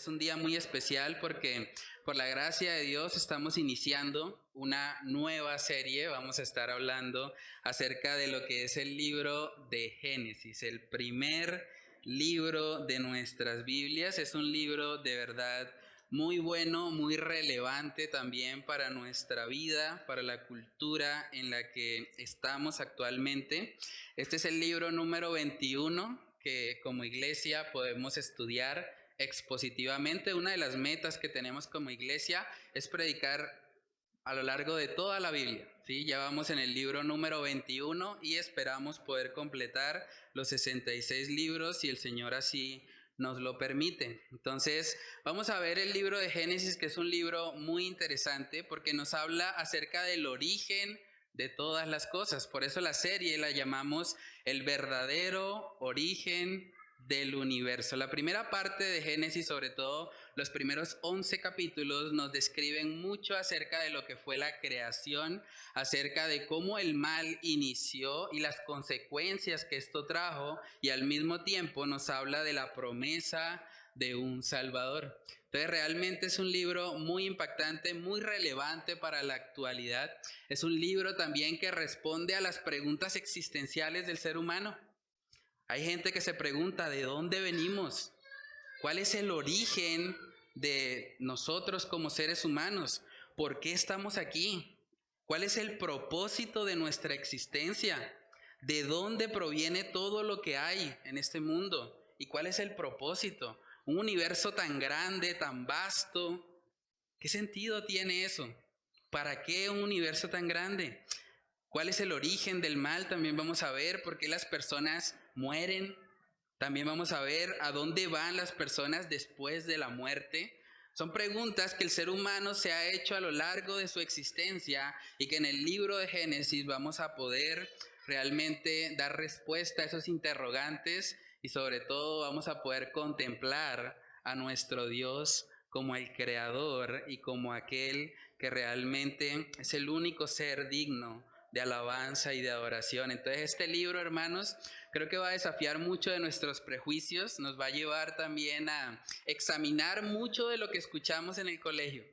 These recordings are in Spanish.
es un día muy especial porque por la gracia de Dios estamos iniciando una nueva serie. Vamos a estar hablando acerca de lo que es el libro de Génesis, el primer libro de nuestras Biblias. Es un libro de verdad muy bueno, muy relevante también para nuestra vida, para la cultura en la que estamos actualmente. Este es el libro número 21 que como iglesia podemos estudiar expositivamente. Una de las metas que tenemos como iglesia es predicar a lo largo de toda la Biblia, ¿sí? Ya vamos en el libro número 21 y esperamos poder completar los 66 libros si el Señor así nos lo permite. Entonces, vamos a ver el libro de Génesis, que es un libro muy interesante porque nos habla acerca del origen de todas las cosas. Por eso la serie la llamamos El verdadero origen del universo. La primera parte de Génesis, sobre todo los primeros 11 capítulos, nos describen mucho acerca de lo que fue la creación, acerca de cómo el mal inició y las consecuencias que esto trajo, y al mismo tiempo nos habla de la promesa de un Salvador. Entonces realmente es un libro muy impactante, muy relevante para la actualidad. Es un libro también que responde a las preguntas existenciales del ser humano. Hay gente que se pregunta, ¿de dónde venimos? ¿Cuál es el origen de nosotros como seres humanos? ¿Por qué estamos aquí? ¿Cuál es el propósito de nuestra existencia? ¿De dónde proviene todo lo que hay en este mundo? ¿Y cuál es el propósito? Un universo tan grande, tan vasto. ¿Qué sentido tiene eso? ¿Para qué un universo tan grande? ¿Cuál es el origen del mal? También vamos a ver por qué las personas mueren. También vamos a ver a dónde van las personas después de la muerte. Son preguntas que el ser humano se ha hecho a lo largo de su existencia y que en el libro de Génesis vamos a poder realmente dar respuesta a esos interrogantes, y sobre todo vamos a poder contemplar a nuestro Dios como el creador y como aquel que realmente es el único ser digno de alabanza y de adoración. Entonces este libro, hermanos, creo que va a desafiar mucho de nuestros prejuicios, nos va a llevar también a examinar mucho de lo que escuchamos en el colegio,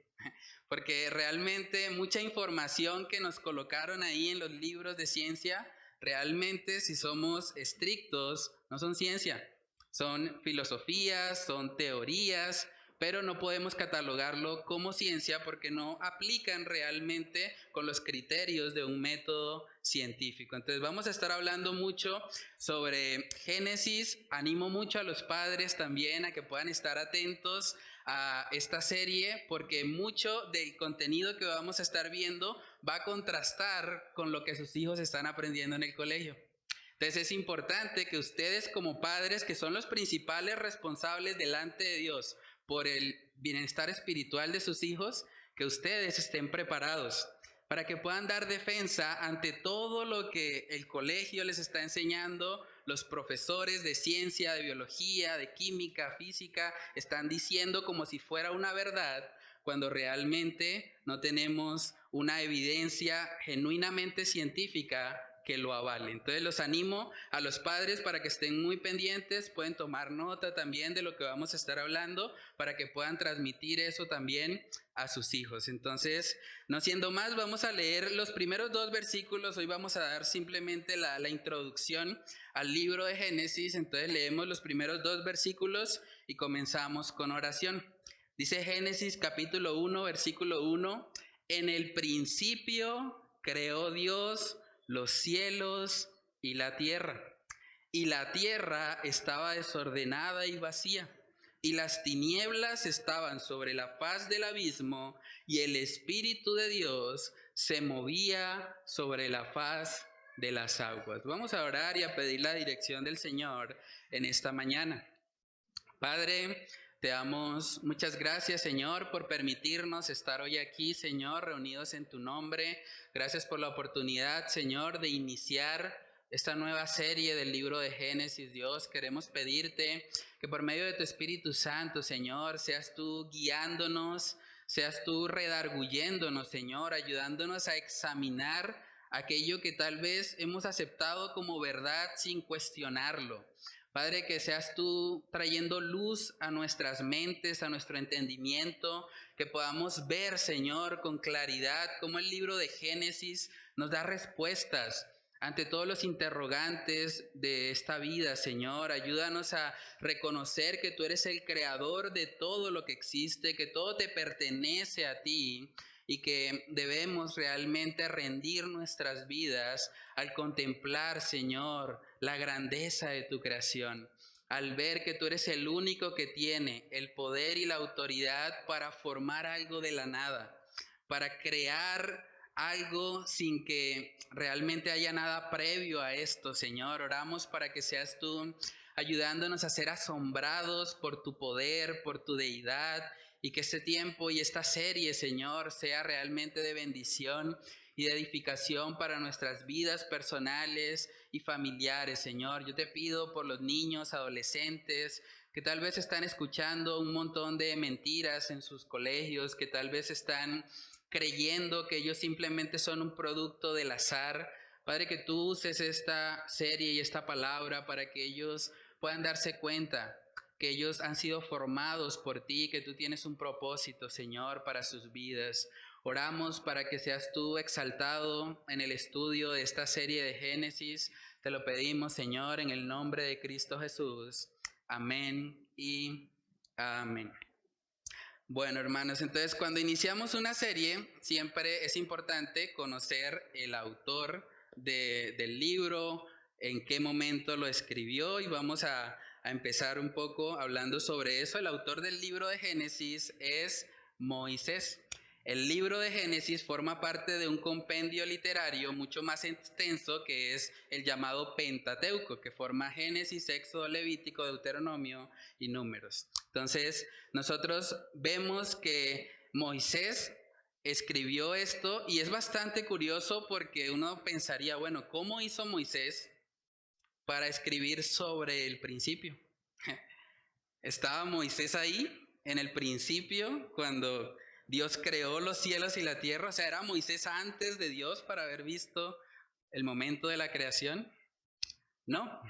porque realmente mucha información que nos colocaron ahí en los libros de ciencia, realmente si somos estrictos, no son ciencia, son filosofías, son teorías, pero no podemos catalogarlo como ciencia porque no aplican realmente con los criterios de un método científico. Entonces vamos a estar hablando mucho sobre Génesis. Animo mucho a los padres también a que puedan estar atentos a esta serie, porque mucho del contenido que vamos a estar viendo va a contrastar con lo que sus hijos están aprendiendo en el colegio. Entonces es importante que ustedes como padres, que son los principales responsables delante de Dios por el bienestar espiritual de sus hijos, que ustedes estén preparados para que puedan dar defensa ante todo lo que el colegio les está enseñando, los profesores de ciencia, de biología, de química, física, están diciendo como si fuera una verdad, cuando realmente no tenemos una evidencia genuinamente científica que lo avale. Entonces los animo a los padres para que estén muy pendientes, pueden tomar nota también de lo que vamos a estar hablando para que puedan transmitir eso también a sus hijos. Entonces, no siendo más, vamos a leer los primeros 2 versículos. Hoy vamos a dar simplemente la introducción al libro de Génesis. Entonces leemos los primeros 2 versículos y comenzamos con oración. Dice Génesis capítulo 1, versículo 1, en el principio creó Dios los cielos y la tierra estaba desordenada y vacía, y las tinieblas estaban sobre la faz del abismo, y el Espíritu de Dios se movía sobre la faz de las aguas. Vamos a orar y a pedir la dirección del Señor en esta mañana. Padre, te damos muchas gracias, Señor, por permitirnos estar hoy aquí, Señor, reunidos en tu nombre. Gracias por la oportunidad, Señor, de iniciar esta nueva serie del libro de Génesis. Dios, queremos pedirte que por medio de tu Espíritu Santo, Señor, seas tú guiándonos, seas tú redarguyéndonos, Señor, ayudándonos a examinar aquello que tal vez hemos aceptado como verdad sin cuestionarlo. Padre, que seas tú trayendo luz a nuestras mentes, a nuestro entendimiento, que podamos ver, Señor, con claridad cómo el libro de Génesis nos da respuestas ante todos los interrogantes de esta vida, Señor. Ayúdanos a reconocer que tú eres el creador de todo lo que existe, que todo te pertenece a ti y que debemos realmente rendir nuestras vidas al contemplar, Señor, la grandeza de tu creación, al ver que tú eres el único que tiene el poder y la autoridad para formar algo de la nada, para crear algo sin que realmente haya nada previo a esto, Señor. Oramos para que seas tú ayudándonos a ser asombrados por tu poder, por tu deidad, y que este tiempo y esta serie, Señor, sea realmente de bendición y de edificación para nuestras vidas personales y familiares, Señor. Yo te pido por los niños, adolescentes, que tal vez están escuchando un montón de mentiras en sus colegios, que tal vez están creyendo que ellos simplemente son un producto del azar. Padre, que tú uses esta serie y esta palabra para que ellos puedan darse cuenta que ellos han sido formados por ti, que tú tienes un propósito, Señor, para sus vidas. Oramos para que seas tú exaltado en el estudio de esta serie de Génesis. Te lo pedimos, Señor, en el nombre de Cristo Jesús. Amén y amén. Bueno, hermanos, entonces cuando iniciamos una serie, siempre es importante conocer el autor del libro, en qué momento lo escribió, y vamos a empezar un poco hablando sobre eso. El autor del libro de Génesis es Moisés. El libro de Génesis forma parte de un compendio literario mucho más extenso que es el llamado Pentateuco, que forma Génesis, Éxodo, Levítico, Deuteronomio y Números. Entonces, nosotros vemos que Moisés escribió esto y es bastante curioso porque uno pensaría, bueno, ¿cómo hizo Moisés para escribir sobre el principio? ¿Estaba Moisés ahí en el principio cuando Dios creó los cielos y la tierra? O sea, ¿era Moisés antes de Dios para haber visto el momento de la creación? No.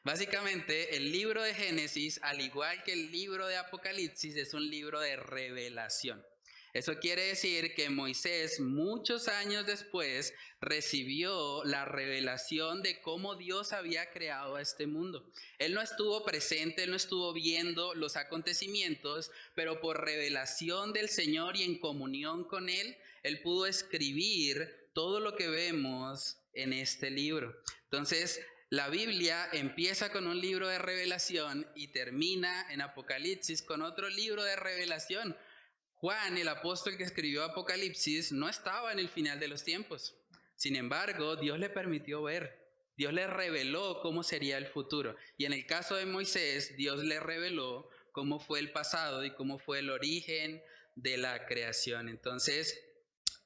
Básicamente, el libro de Génesis, al igual que el libro de Apocalipsis, es un libro de revelación. Eso quiere decir que Moisés, muchos años después, recibió la revelación de cómo Dios había creado a este mundo. Él no estuvo presente, él no estuvo viendo los acontecimientos, pero por revelación del Señor y en comunión con él, él pudo escribir todo lo que vemos en este libro. Entonces, la Biblia empieza con un libro de revelación y termina en Apocalipsis con otro libro de revelación. Juan, el apóstol que escribió Apocalipsis, no estaba en el final de los tiempos. Sin embargo, Dios le permitió ver. Dios le reveló cómo sería el futuro. Y en el caso de Moisés, Dios le reveló cómo fue el pasado y cómo fue el origen de la creación. Entonces,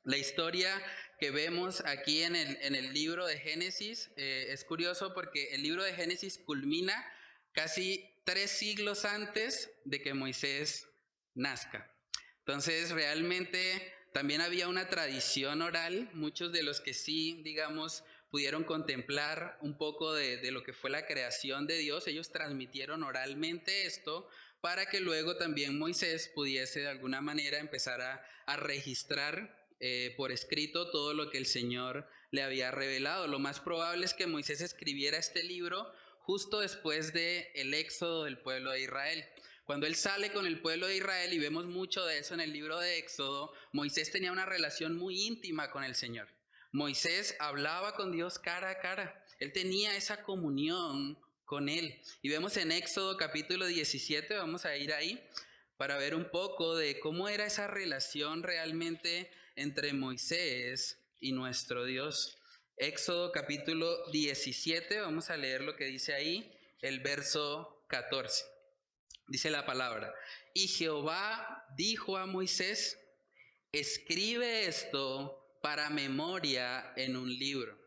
la historia que vemos aquí en el libro de Génesis es curioso porque el libro de Génesis culmina casi 3 siglos antes de que Moisés nazca. Entonces, realmente también había una tradición oral. Muchos de los que sí, digamos, pudieron contemplar un poco de lo que fue la creación de Dios, ellos transmitieron oralmente esto para que luego también Moisés pudiese de alguna manera empezar a registrar por escrito todo lo que el Señor le había revelado. Lo más probable es que Moisés escribiera este libro justo después del éxodo del pueblo de Israel. Cuando él sale con el pueblo de Israel, y vemos mucho de eso en el libro de Éxodo, Moisés tenía una relación muy íntima con el Señor. Moisés hablaba con Dios cara a cara. Él tenía esa comunión con él. Y vemos en Éxodo capítulo 17, vamos a ir ahí para ver un poco de cómo era esa relación realmente entre Moisés y nuestro Dios. Éxodo capítulo 17, vamos a leer lo que dice ahí, el verso 14. Dice la palabra: y Jehová dijo a Moisés, escribe esto para memoria en un libro,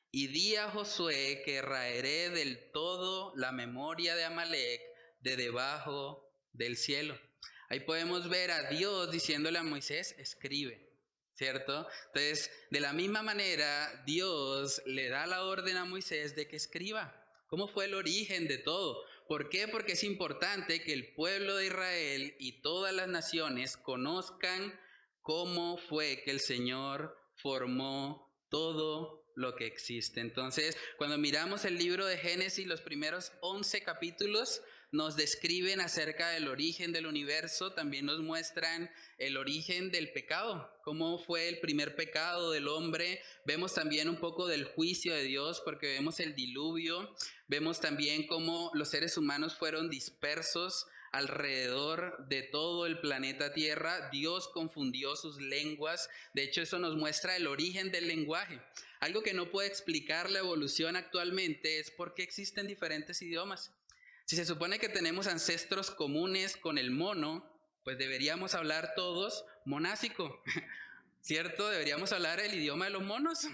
y di a Josué que raeré del todo la memoria de Amalec de debajo del cielo. Ahí podemos ver a Dios diciéndole a Moisés, escribe, ¿cierto? Entonces, de la misma manera, Dios le da la orden a Moisés de que escriba. ¿Cómo fue el origen de todo? ¿Por qué? Porque es importante que el pueblo de Israel y todas las naciones conozcan cómo fue que el Señor formó todo lo que existe. Entonces, cuando miramos el libro de Génesis, los primeros 11 capítulos nos describen acerca del origen del universo, también nos muestran el origen del pecado, cómo fue el primer pecado del hombre. Vemos también un poco del juicio de Dios porque vemos el diluvio, vemos también cómo los seres humanos fueron dispersos alrededor de todo el planeta Tierra. Dios confundió sus lenguas. De hecho, eso nos muestra el origen del lenguaje. Algo que no puede explicar la evolución actualmente es por qué existen diferentes idiomas. Si se supone que tenemos ancestros comunes con el mono, pues deberíamos hablar todos monásico, ¿cierto? Deberíamos hablar el idioma de los monos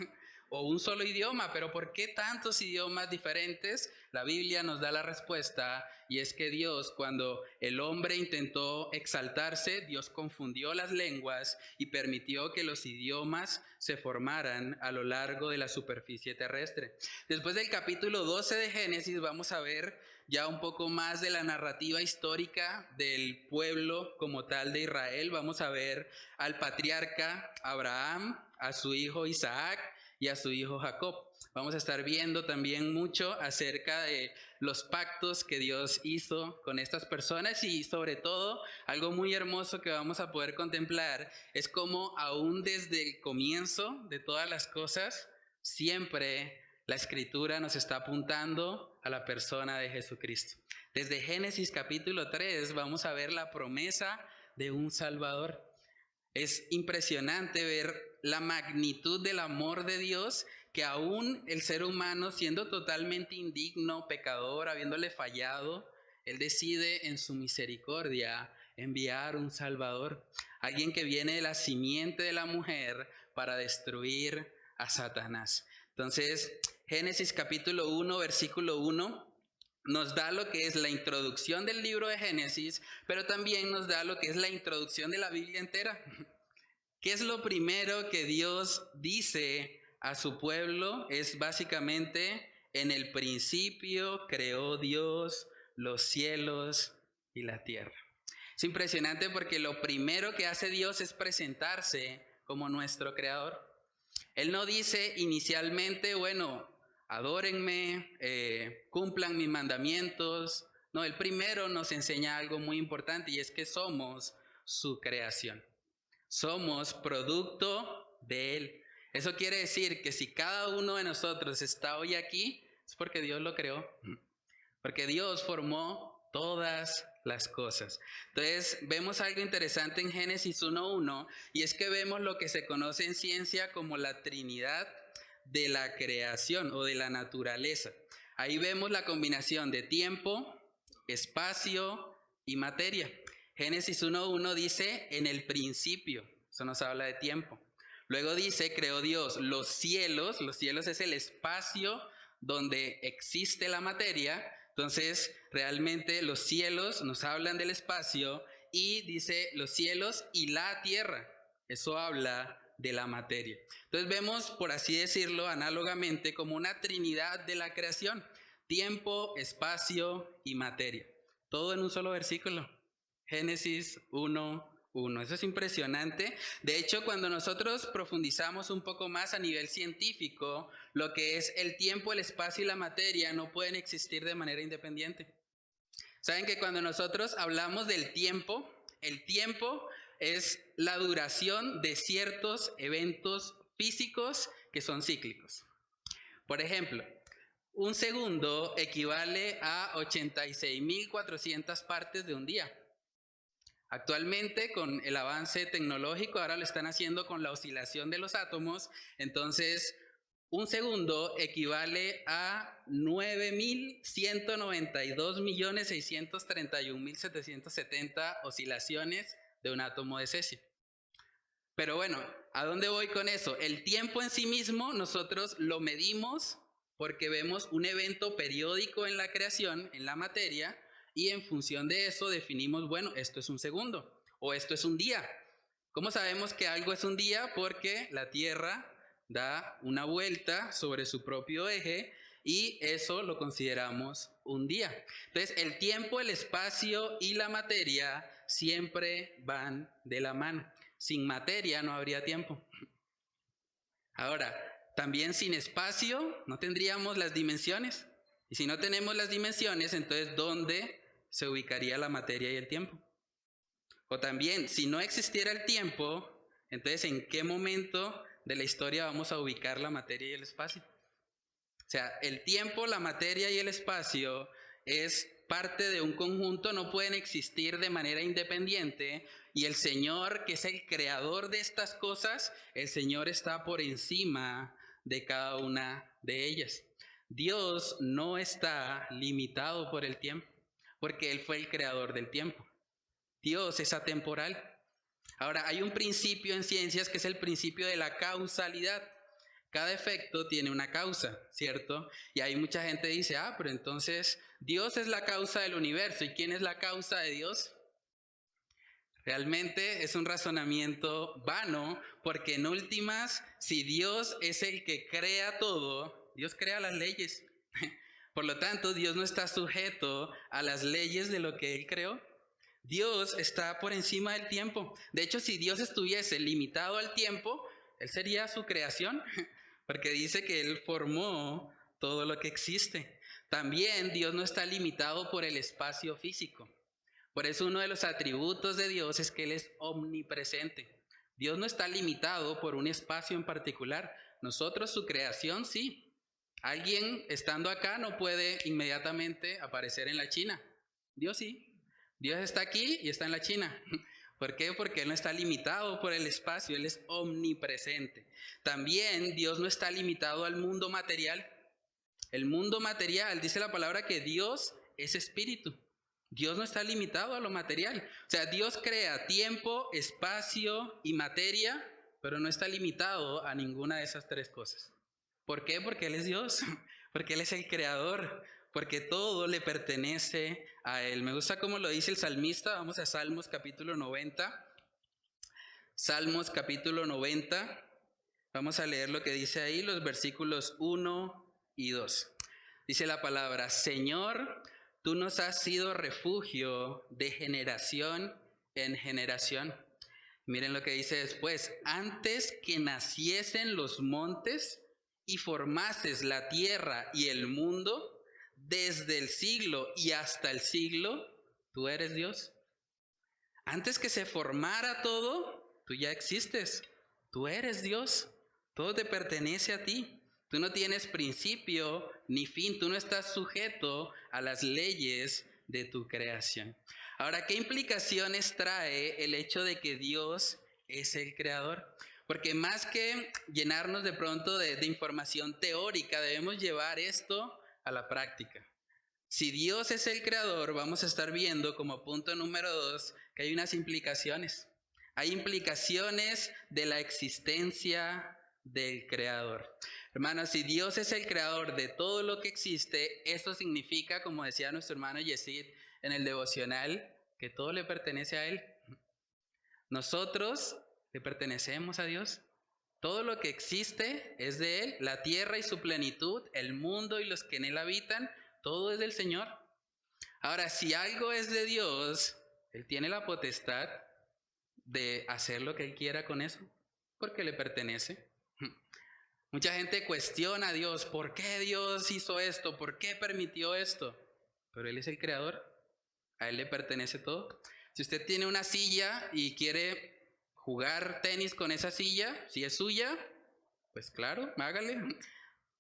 o un solo idioma, pero ¿por qué tantos idiomas diferentes? La Biblia nos da la respuesta, y es que Dios, cuando el hombre intentó exaltarse, Dios confundió las lenguas y permitió que los idiomas se formaran a lo largo de la superficie terrestre. Después del capítulo 12 de Génesis vamos a ver ya un poco más de la narrativa histórica del pueblo como tal de Israel. Vamos a ver al patriarca Abraham, a su hijo Isaac y a su hijo Jacob. Vamos a estar viendo también mucho acerca de los pactos que Dios hizo con estas personas, y sobre todo algo muy hermoso que vamos a poder contemplar es cómo aún desde el comienzo de todas las cosas siempre la Escritura nos está apuntando a la persona de Jesucristo. Desde Génesis capítulo 3 vamos a ver la promesa de un Salvador. Es impresionante ver la magnitud del amor de Dios, que aún el ser humano, siendo totalmente indigno, pecador, habiéndole fallado, Él decide en su misericordia enviar un Salvador, alguien que viene de la simiente de la mujer para destruir a Satanás. Entonces, Génesis capítulo 1, versículo 1, nos da lo que es la introducción del libro de Génesis, pero también nos da lo que es la introducción de la Biblia entera. ¿Qué es lo primero que Dios dice a su pueblo? Es básicamente: en el principio creó Dios los cielos y la tierra. Es impresionante porque lo primero que hace Dios es presentarse como nuestro creador. Él no dice inicialmente, bueno, adórenme, cumplan mis mandamientos. No, Él primero nos enseña algo muy importante, y es que somos su creación. Somos producto de Él. Eso quiere decir que si cada uno de nosotros está hoy aquí, es porque Dios lo creó. Porque Dios formó todas las cosas. Entonces vemos algo interesante en Génesis 1:1, y es que vemos lo que se conoce en ciencia como la Trinidad de la creación o de la naturaleza. Ahí vemos la combinación de tiempo, espacio y materia. Génesis 1:1 dice: en el principio. Eso nos habla de tiempo. Luego dice: creó Dios los cielos. Los cielos es el espacio donde existe la materia. Entonces, realmente los cielos nos hablan del espacio, y dice los cielos y la tierra. Eso habla de la materia. Entonces vemos, por así decirlo, análogamente como una trinidad de la creación: tiempo, espacio y materia. Todo en un solo versículo. Génesis 1:1. Eso es impresionante. De hecho, cuando nosotros profundizamos un poco más a nivel científico, lo que es el tiempo, el espacio y la materia no pueden existir de manera independiente. Saben que cuando nosotros hablamos del tiempo, el tiempo es la duración de ciertos eventos físicos que son cíclicos. Por ejemplo, un segundo equivale a 86.400 partes de un día. Actualmente, con el avance tecnológico, ahora lo están haciendo con la oscilación de los átomos. Entonces, un segundo equivale a 9.192.631.770 oscilaciones de un átomo de cesio. Pero bueno, ¿a dónde voy con eso? El tiempo en sí mismo nosotros lo medimos porque vemos un evento periódico en la creación, en la materia, y en función de eso definimos, bueno, esto es un segundo o esto es un día. ¿Cómo sabemos que algo es un día? Porque la Tierra da una vuelta sobre su propio eje, y eso lo consideramos un día. Entonces, el tiempo, el espacio y la materia siempre van de la mano. Sin materia no habría tiempo. Ahora, también sin espacio no tendríamos las dimensiones. Y si no tenemos las dimensiones, entonces ¿dónde se ubicaría la materia y el tiempo? O también, si no existiera el tiempo, entonces ¿en qué momento de la historia vamos a ubicar la materia y el espacio? O sea, el tiempo, la materia y el espacio es parte de un conjunto, no pueden existir de manera independiente, y el Señor, que es el creador de estas cosas, el Señor está por encima de cada una de ellas. Dios no está limitado por el tiempo, porque Él fue el creador del tiempo. Dios es atemporal. Ahora, hay un principio en ciencias que es el principio de la causalidad. Cada efecto tiene una causa, ¿cierto? Y hay mucha gente que dice, pero entonces Dios es la causa del universo. ¿Y quién es la causa de Dios? Realmente es un razonamiento vano, porque en últimas, si Dios es el que crea todo, Dios crea las leyes. Por lo tanto, Dios no está sujeto a las leyes de lo que Él creó. Dios está por encima del tiempo. De hecho, si Dios estuviese limitado al tiempo, Él sería su creación, porque dice que Él formó todo lo que existe. También Dios no está limitado por el espacio físico. Por eso uno de los atributos de Dios es que Él es omnipresente. Dios no está limitado por un espacio en particular. Nosotros, su creación, sí. Alguien estando acá no puede inmediatamente aparecer en la China. Dios sí. Dios está aquí y está en la China. ¿Por qué? Porque Él no está limitado por el espacio, Él es omnipresente. También Dios no está limitado al mundo material. El mundo material, dice la palabra que Dios es espíritu. Dios no está limitado a lo material. O sea, Dios crea tiempo, espacio y materia, pero no está limitado a ninguna de esas tres cosas. ¿Por qué? Porque Él es Dios, porque Él es el creador, porque todo le pertenece a Él. Me gusta cómo lo dice el salmista. Vamos a Salmos capítulo 90. Salmos capítulo 90. Vamos a leer lo que dice ahí, los versículos 1 y 2. Dice la palabra: Señor, tú nos has sido refugio de generación en generación. Miren lo que dice después: antes que naciesen los montes y formases la tierra y el mundo, desde el siglo y hasta el siglo, tú eres Dios. Antes que se formara todo, tú ya existes. Tú eres Dios. Todo te pertenece a ti. Tú no tienes principio ni fin. Tú no estás sujeto a las leyes de tu creación. Ahora, ¿qué implicaciones trae el hecho de que Dios es el creador? Porque más que llenarnos de pronto de información teórica, debemos llevar esto a la práctica. Si Dios es el creador, vamos a estar viendo como punto número 2 que hay unas implicaciones. Hay implicaciones de la existencia del creador. Hermanos, si Dios es el creador de todo lo que existe, esto significa, como decía nuestro hermano Yesid en el devocional, que todo le pertenece a Él. Nosotros le pertenecemos a Dios. Todo lo que existe es de Él, la tierra y su plenitud, el mundo y los que en Él habitan, todo es del Señor. Ahora, si algo es de Dios, Él tiene la potestad de hacer lo que Él quiera con eso, porque le pertenece. Mucha gente cuestiona a Dios: ¿por qué Dios hizo esto? ¿Por qué permitió esto? Pero Él es el creador, a Él le pertenece todo. Si usted tiene una silla y quiere jugar tenis con esa silla, si es suya, pues claro, hágale.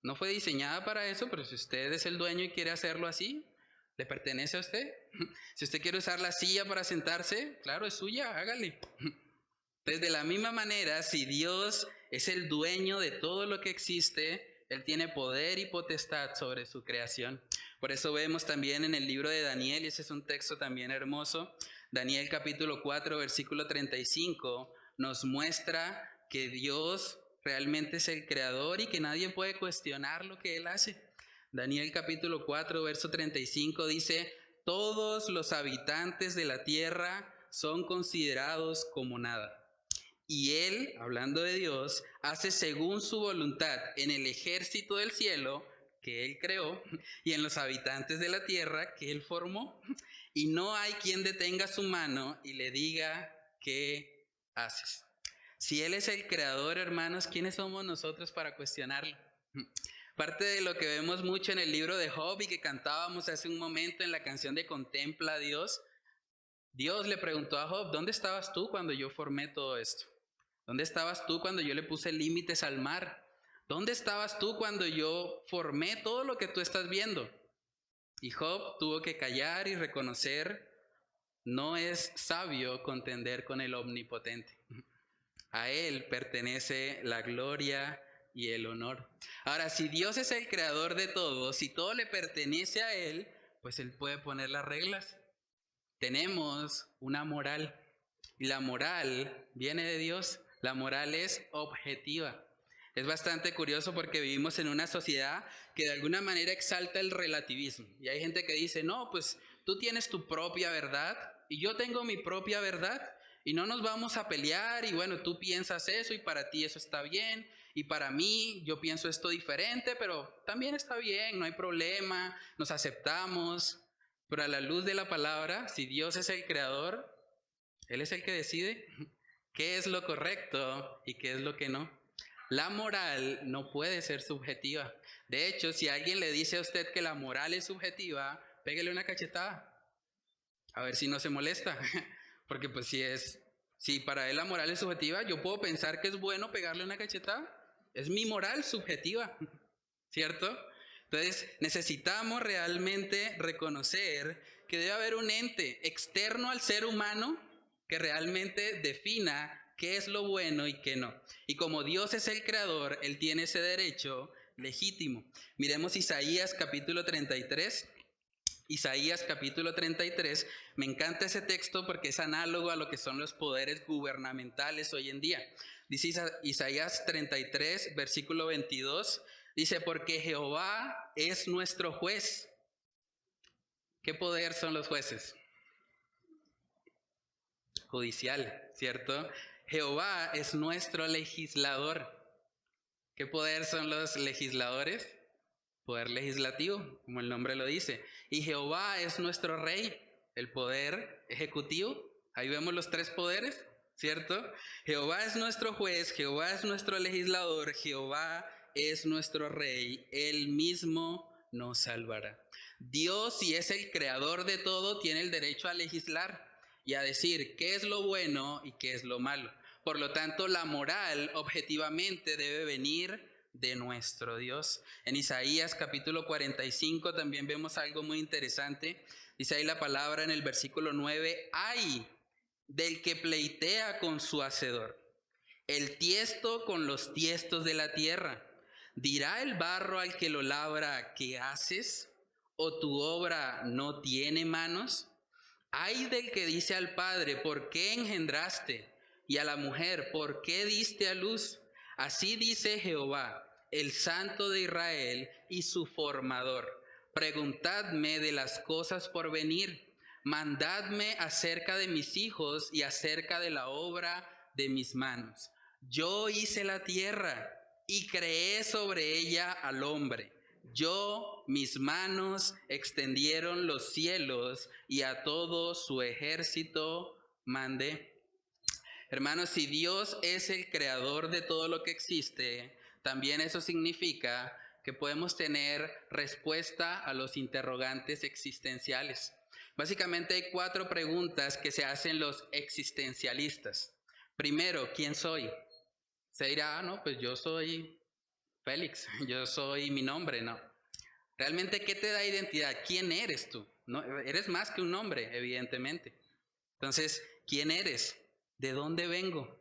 No fue diseñada para eso, pero si usted es el dueño y quiere hacerlo así, le pertenece a usted. Si usted quiere usar la silla para sentarse, claro, es suya, hágale. Entonces, de la misma manera, si Dios es el dueño de todo lo que existe, Él tiene poder y potestad sobre su creación. Por eso vemos también en el libro de Daniel, y ese es un texto también hermoso, Daniel capítulo 4, versículo 35, nos muestra que Dios realmente es el creador y que nadie puede cuestionar lo que Él hace. Daniel capítulo 4, verso 35 dice: todos los habitantes de la tierra son considerados como nada. Y Él, hablando de Dios, hace según su voluntad en el ejército del cielo que Él creó y en los habitantes de la tierra que Él formó. Y no hay quien detenga su mano y le diga, ¿qué haces? Si Él es el creador, hermanos, ¿quiénes somos nosotros para cuestionarlo? Parte de lo que vemos mucho en el libro de Job y que cantábamos hace un momento en la canción de Contempla a Dios, Dios le preguntó a Job, ¿dónde estabas tú cuando yo formé todo esto? ¿Dónde estabas tú cuando yo le puse límites al mar? ¿Dónde estabas tú cuando yo formé todo lo que tú estás viendo? Y Job tuvo que callar y reconocer, no es sabio contender con el omnipotente. A Él pertenece la gloria y el honor. Ahora, si Dios es el creador de todo, si todo le pertenece a Él, pues Él puede poner las reglas. Tenemos una moral y la moral viene de Dios. La moral es objetiva. Es bastante curioso porque vivimos en una sociedad que de alguna manera exalta el relativismo. Y hay gente que dice, no, pues tú tienes tu propia verdad y yo tengo mi propia verdad y no nos vamos a pelear y bueno, tú piensas eso y para ti eso está bien y para mí yo pienso esto diferente, pero también está bien, no hay problema, nos aceptamos. Pero a la luz de la palabra, si Dios es el creador, Él es el que decide qué es lo correcto y qué es lo que no. La moral no puede ser subjetiva. De hecho, si alguien le dice a usted que la moral es subjetiva, pégale una cachetada. A ver si no se molesta. Porque pues si para él la moral es subjetiva, yo puedo pensar que es bueno pegarle una cachetada. Es mi moral subjetiva, ¿cierto? Entonces necesitamos realmente reconocer que debe haber un ente externo al ser humano que realmente defina qué es lo bueno y qué no. Y como Dios es el creador, Él tiene ese derecho legítimo. Miremos Isaías capítulo 33. Isaías capítulo 33, me encanta ese texto porque es análogo a lo que son los poderes gubernamentales hoy en día. Dice Isaías 33, versículo 22, dice, porque Jehová es nuestro juez. ¿Qué poder son los jueces? Judicial, ¿cierto? Jehová es nuestro legislador. ¿Qué poder son los legisladores? Poder legislativo, como el nombre lo dice. Y Jehová es nuestro rey, el poder ejecutivo. Ahí vemos los tres poderes, ¿cierto? Jehová es nuestro juez, Jehová es nuestro legislador, Jehová es nuestro rey, Él mismo nos salvará. Dios, si es el creador de todo, tiene el derecho a legislar y a decir qué es lo bueno y qué es lo malo. Por lo tanto, la moral objetivamente debe venir de nuestro Dios. En Isaías capítulo 45 también vemos algo muy interesante. Dice ahí la palabra en el versículo 9, ¡ay del que pleitea con su hacedor, el tiesto con los tiestos de la tierra! ¿Dirá el barro al que lo labra, qué haces? ¿O tu obra no tiene manos? ¡Ay del que dice al padre, ¿por qué engendraste? Y a la mujer, ¿por qué diste a luz? Así dice Jehová, el Santo de Israel y su formador. Preguntadme de las cosas por venir. Mandadme acerca de mis hijos y acerca de la obra de mis manos. Yo hice la tierra y creé sobre ella al hombre. Yo, mis manos extendieron los cielos y a todo su ejército mandé. Hermanos, si Dios es el creador de todo lo que existe, también eso significa que podemos tener respuesta a los interrogantes existenciales. Básicamente hay 4 preguntas que se hacen los existencialistas. Primero, ¿quién soy? Se dirá, no, pues yo soy Félix, yo soy mi nombre, no. Realmente, ¿qué te da identidad? ¿Quién eres tú? No, eres más que un nombre, evidentemente. Entonces, ¿quién eres? ¿De dónde vengo?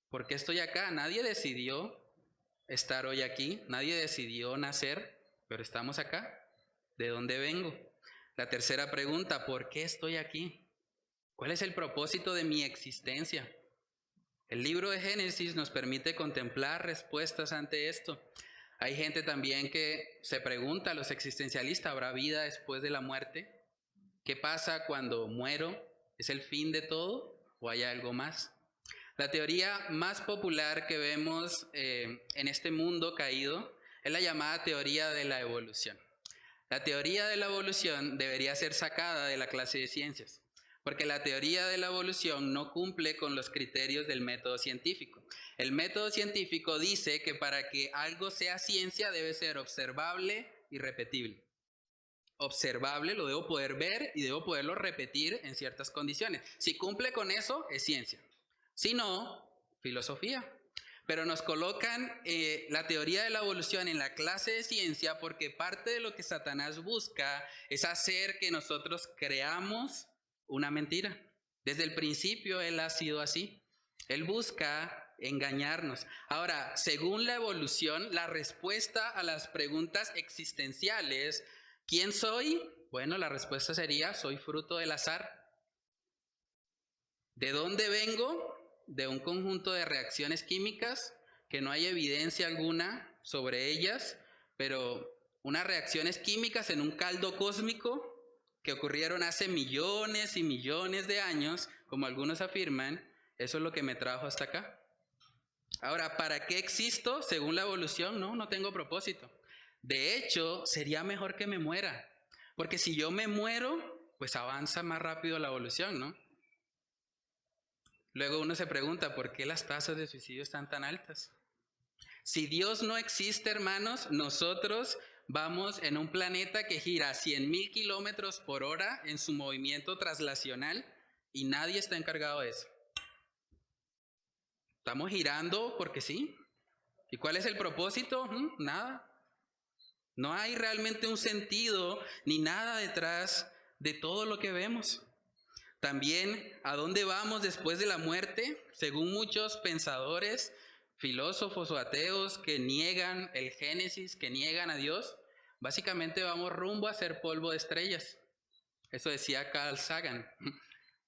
¿Por qué estoy acá? Nadie decidió estar hoy aquí, nadie decidió nacer, pero estamos acá. ¿De dónde vengo? La tercera pregunta, ¿por qué estoy aquí? ¿Cuál es el propósito de mi existencia? El libro de Génesis nos permite contemplar respuestas ante esto. Hay gente también que se pregunta, a los existencialistas, ¿habrá vida después de la muerte? ¿Qué pasa cuando muero? ¿Es el fin de todo o hay algo más? La teoría más popular que vemos en este mundo caído Es la llamada teoría de la evolución. La teoría de la evolución debería ser sacada de la clase de ciencias, porque la teoría de la evolución no cumple con los criterios del método científico. El método científico dice que para que algo sea ciencia debe ser observable y repetible. Observable, lo debo poder ver y debo poderlo repetir en ciertas condiciones. Si cumple con eso, es ciencia. Si no, filosofía. Pero nos colocan la teoría de la evolución en la clase de ciencia porque parte de lo que Satanás busca es hacer que nosotros creamos una mentira. Desde el principio él ha sido así. Él busca engañarnos. Ahora, según la evolución, la respuesta a las preguntas existenciales, ¿quién soy? Bueno, la respuesta sería, soy fruto del azar. ¿De dónde vengo? De un conjunto de reacciones químicas que no hay evidencia alguna sobre ellas, pero unas reacciones químicas en un caldo cósmico que ocurrieron hace millones y millones de años, como algunos afirman, eso es lo que me trajo hasta acá. Ahora, ¿para qué existo? Según la evolución, no tengo propósito. De hecho, sería mejor que me muera, porque si yo me muero, pues avanza más rápido la evolución, ¿no? Luego uno se pregunta, ¿por qué las tasas de suicidio están tan altas? Si Dios no existe, hermanos, nosotros vamos en un planeta que gira a 100,000 kilómetros por hora en su movimiento traslacional y nadie está encargado de eso. Estamos girando porque sí. ¿Y cuál es el propósito? Nada. No hay realmente un sentido ni nada detrás de todo lo que vemos. También, ¿a dónde vamos después de la muerte? Según muchos pensadores, filósofos o ateos que niegan el Génesis, que niegan a Dios, básicamente vamos rumbo a ser polvo de estrellas. Eso decía Carl Sagan.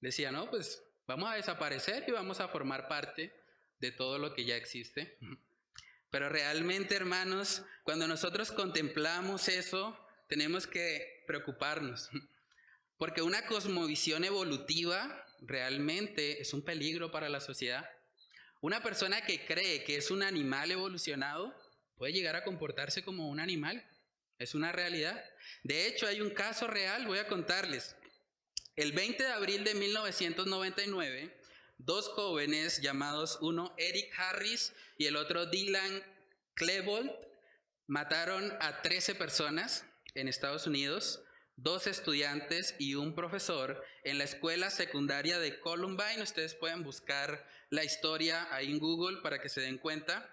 Decía, no, pues vamos a desaparecer y vamos a formar parte de todo lo que ya existe. Pero realmente, hermanos, cuando nosotros contemplamos eso, tenemos que preocuparnos. Porque una cosmovisión evolutiva realmente es un peligro para la sociedad. Una persona que cree que es un animal evolucionado puede llegar a comportarse como un animal. Es una realidad. De hecho, hay un caso real, voy a contarles. El 20 de abril de 1999, dos jóvenes llamados uno Eric Harris y el otro Dylan Klebold mataron a 13 personas en Estados Unidos, 2 estudiantes y un profesor en la escuela secundaria de Columbine. Ustedes pueden buscar la historia ahí en Google para que se den cuenta.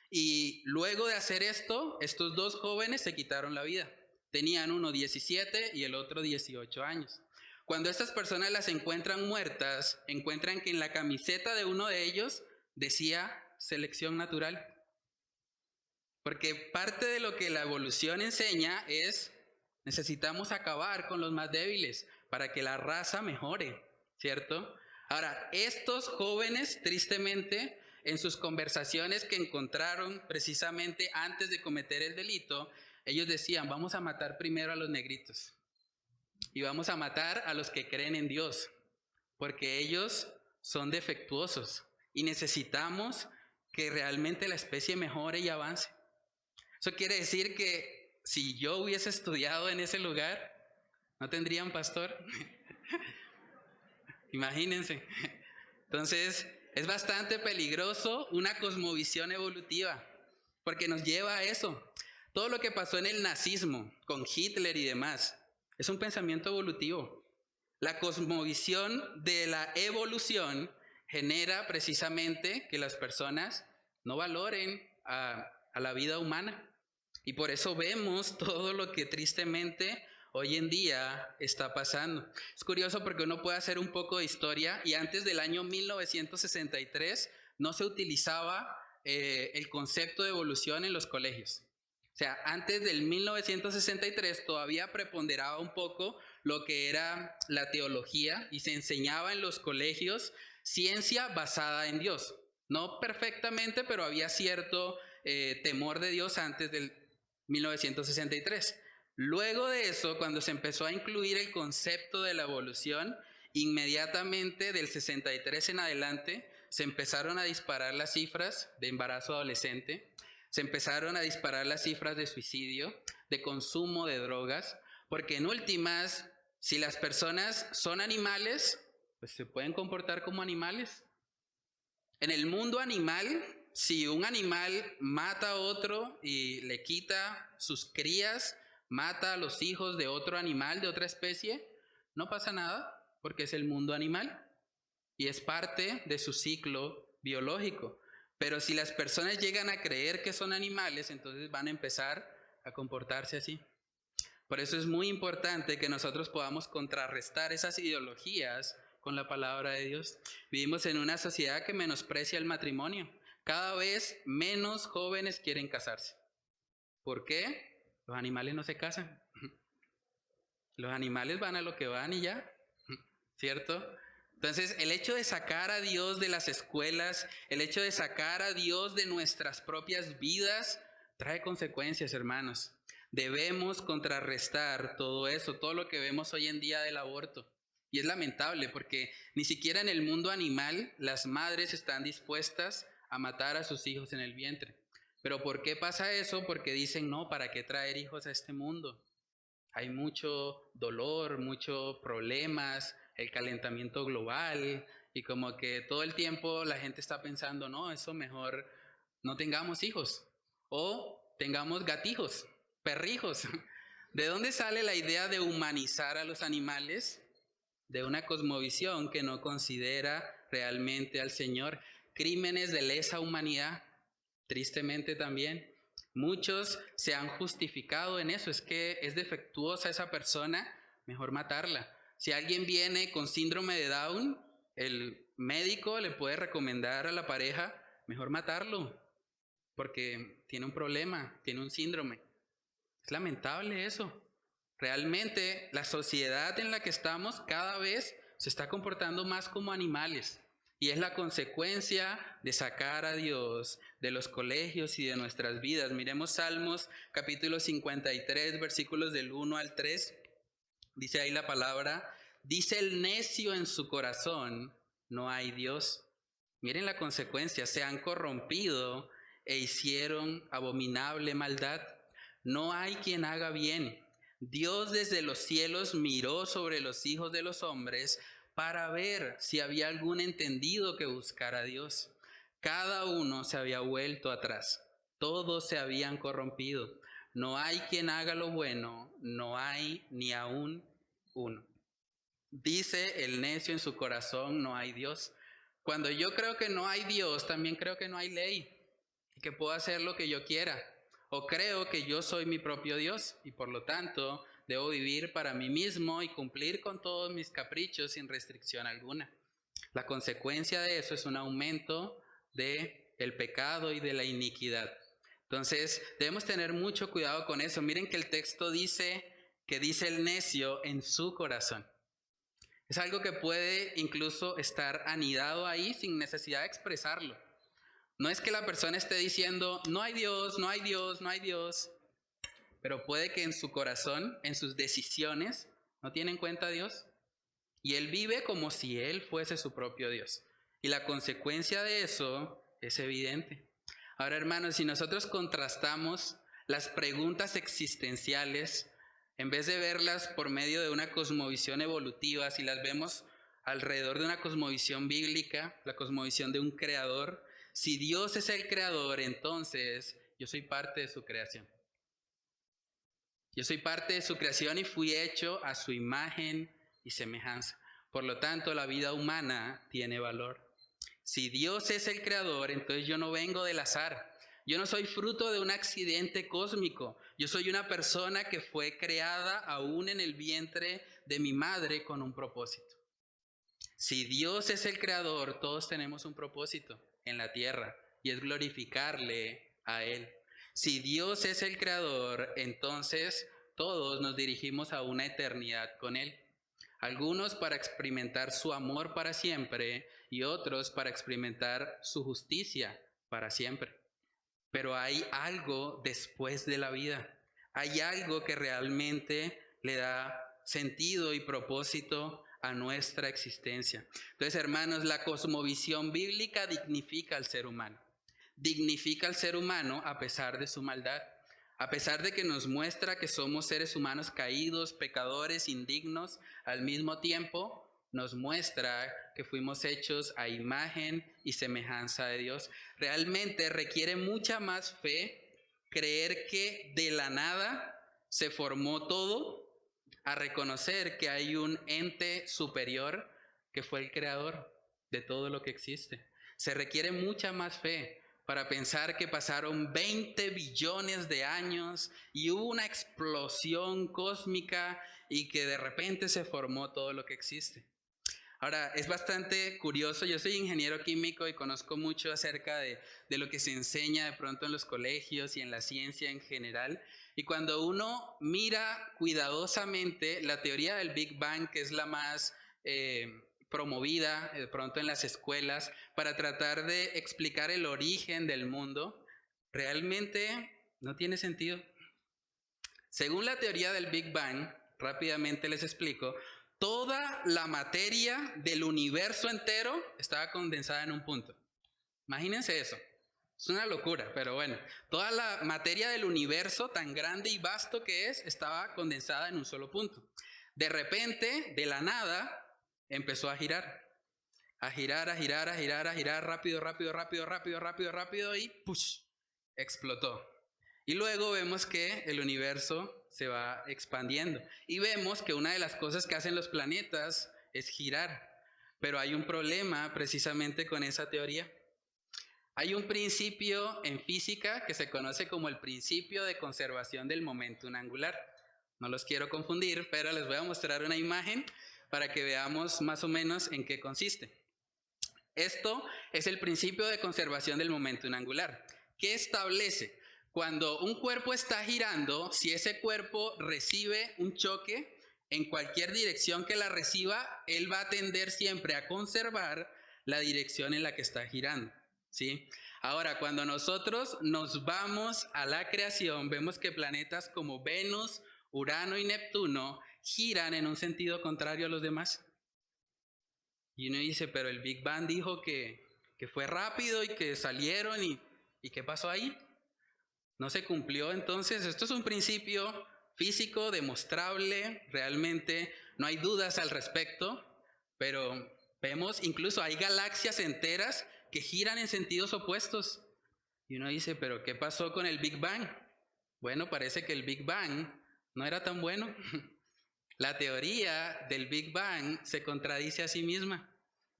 Y luego de hacer esto, estos dos jóvenes se quitaron la vida. Tenían uno 17 y el otro 18 años. Cuando estas personas las encuentran muertas, encuentran que en la camiseta de uno de ellos decía selección natural. Porque parte de lo que la evolución enseña es necesitamos acabar con los más débiles para que la raza mejore, ¿cierto? Ahora, estos jóvenes, tristemente, en sus conversaciones que encontraron precisamente antes de cometer el delito, ellos decían, vamos a matar primero a los negritos y vamos a matar a los que creen en Dios, porque ellos son defectuosos y necesitamos que realmente la especie mejore y avance. Eso quiere decir que si yo hubiese estudiado en ese lugar, ¿no tendrían pastor? Imagínense. Entonces, es bastante peligroso una cosmovisión evolutiva, porque nos lleva a eso. Todo lo que pasó en el nazismo, con Hitler y demás, es un pensamiento evolutivo. La cosmovisión de la evolución genera precisamente que las personas no valoren a la vida humana. Y por eso vemos todo lo que tristemente hoy en día está pasando. Es curioso porque uno puede hacer un poco de historia y antes del año 1963 no se utilizaba el concepto de evolución en los colegios. O sea, antes del 1963 todavía preponderaba un poco lo que era la teología y se enseñaba en los colegios ciencia basada en Dios. No perfectamente, pero había cierto temor de Dios antes del 1963. Luego de eso, cuando se empezó a incluir el concepto de la evolución, inmediatamente del 63 en adelante se empezaron a disparar las cifras de embarazo adolescente, Se empezaron a disparar las cifras de suicidio, de consumo de drogas, porque en últimas, si las personas son animales, pues se pueden comportar como animales. En el mundo animal, si un animal mata a otro y le quita sus crías, mata a los hijos de otro animal, de otra especie, no pasa nada, porque es el mundo animal y es parte de su ciclo biológico. Pero si las personas llegan a creer que son animales, entonces van a empezar a comportarse así. Por eso es muy importante que nosotros podamos contrarrestar esas ideologías con la palabra de Dios. Vivimos en una sociedad que menosprecia el matrimonio. Cada vez menos jóvenes quieren casarse. ¿Por qué? Los animales no se casan. Los animales van a lo que van y ya, ¿cierto? Entonces, el hecho de sacar a Dios de las escuelas, el hecho de sacar a Dios de nuestras propias vidas, trae consecuencias, hermanos. Debemos contrarrestar todo eso, todo lo que vemos hoy en día del aborto. Y es lamentable porque ni siquiera en el mundo animal las madres están dispuestas a matar a sus hijos en el vientre. ¿Pero por qué pasa eso? Porque dicen, no, ¿para qué traer hijos a este mundo? Hay mucho dolor, muchos problemas, el calentamiento global, y como que todo el tiempo la gente está pensando, no, eso mejor no tengamos hijos o tengamos gatijos, perrijos. ¿De dónde sale la idea de humanizar a los animales? De una cosmovisión que no considera realmente al Señor. Crímenes de lesa humanidad, tristemente también. Muchos se han justificado en eso, es que es defectuosa esa persona, mejor matarla. Si alguien viene con síndrome de Down, el médico le puede recomendar a la pareja, mejor matarlo, porque tiene un problema, tiene un síndrome. Es lamentable eso. Realmente la sociedad en la que estamos cada vez se está comportando más como animales. Y es la consecuencia de sacar a Dios de los colegios y de nuestras vidas. Miremos Salmos capítulo 53, versículos del 1 al 3. Dice ahí la palabra, dice el necio en su corazón, no hay Dios. Miren la consecuencia, se han corrompido e hicieron abominable maldad. No hay quien haga bien. Dios desde los cielos miró sobre los hijos de los hombres para ver si había algún entendido que buscara a Dios. Cada uno se había vuelto atrás, todos se habían corrompido. No hay quien haga lo bueno, no hay ni aún uno. Dice el necio en su corazón, no hay Dios. Cuando yo creo que no hay Dios, también creo que no hay ley y que puedo hacer lo que yo quiera. O creo que yo soy mi propio Dios y por lo tanto debo vivir para mí mismo y cumplir con todos mis caprichos sin restricción alguna. La consecuencia de eso es un aumento del pecado y de la iniquidad. Entonces debemos tener mucho cuidado con eso. Miren que el texto dice que dice el necio en su corazón. Es algo que puede incluso estar anidado ahí sin necesidad de expresarlo. No es que la persona esté diciendo, no hay Dios, no hay Dios, no hay Dios. Pero puede que en su corazón, en sus decisiones, no tiene en cuenta a Dios. Y él vive como si él fuese su propio Dios. Y la consecuencia de eso es evidente. Ahora, hermanos, si nosotros contrastamos las preguntas existenciales, en vez de verlas por medio de una cosmovisión evolutiva, si las vemos alrededor de una cosmovisión bíblica, la cosmovisión de un creador, si Dios es el creador, entonces yo soy parte de su creación. Yo soy parte de su creación y fui hecho a su imagen y semejanza. Por lo tanto, la vida humana tiene valor. Si Dios es el creador, entonces yo no vengo del azar. Yo no soy fruto de un accidente cósmico. Yo soy una persona que fue creada aún en el vientre de mi madre con un propósito. Si Dios es el creador, todos tenemos un propósito en la tierra y es glorificarle a Él. Si Dios es el creador, entonces todos nos dirigimos a una eternidad con Él. Algunos para experimentar su amor para siempre y otros para experimentar su justicia para siempre. Pero hay algo después de la vida. Hay algo que realmente le da sentido y propósito a nuestra existencia. Entonces, hermanos, la cosmovisión bíblica dignifica al ser humano. dignifica al ser humano a pesar de su maldad. A pesar de que nos muestra que somos seres humanos caídos, pecadores, indignos, al mismo tiempo nos muestra que fuimos hechos a imagen y semejanza de Dios. Realmente requiere mucha más fe creer que de la nada se formó todo, a reconocer que hay un ente superior que fue el creador de todo lo que existe. Se requiere mucha más fe para pensar que pasaron 20 billones de años y hubo una explosión cósmica y que de repente se formó todo lo que existe. Ahora, es bastante curioso, yo soy ingeniero químico y conozco mucho acerca de lo que se enseña de pronto en los colegios y en la ciencia en general. Y cuando uno mira cuidadosamente la teoría del Big Bang, que es la más promovida de pronto en las escuelas para tratar de explicar el origen del mundo, realmente no tiene sentido. Según la teoría del Big Bang, rápidamente les explico, toda la materia del universo entero estaba condensada en un punto. Imagínense eso. Es una locura, pero bueno. Toda la materia del universo, tan grande y vasto que es, estaba condensada en un solo punto. De repente, de la nada, empezó a girar. A girar, rápido, y ¡push! Explotó. Y luego vemos que el universo se va expandiendo. Y vemos que una de las cosas que hacen los planetas es girar. Pero hay un problema precisamente con esa teoría. Hay un principio en física que se conoce como el principio de conservación del momentum angular. No los quiero confundir, pero les voy a mostrar una imagen para que veamos más o menos en qué consiste. Esto es el principio de conservación del momentum angular, que establece cuando un cuerpo está girando, si ese cuerpo recibe un choque, en cualquier dirección que la reciba, él va a tender siempre a conservar la dirección en la que está girando, ¿sí? Ahora, cuando nosotros nos vamos a la creación, vemos que planetas como Venus, Urano y Neptuno giran en un sentido contrario a los demás. Y uno dice, pero el Big Bang dijo que fue rápido y que salieron ¿y qué pasó ahí? ¿No se cumplió entonces? Esto es un principio físico demostrable, realmente no hay dudas al respecto, pero vemos incluso hay galaxias enteras que giran en sentidos opuestos. Y uno dice, pero ¿qué pasó con el Big Bang? Bueno, parece que el Big Bang no era tan bueno. La teoría del Big Bang se contradice a sí misma,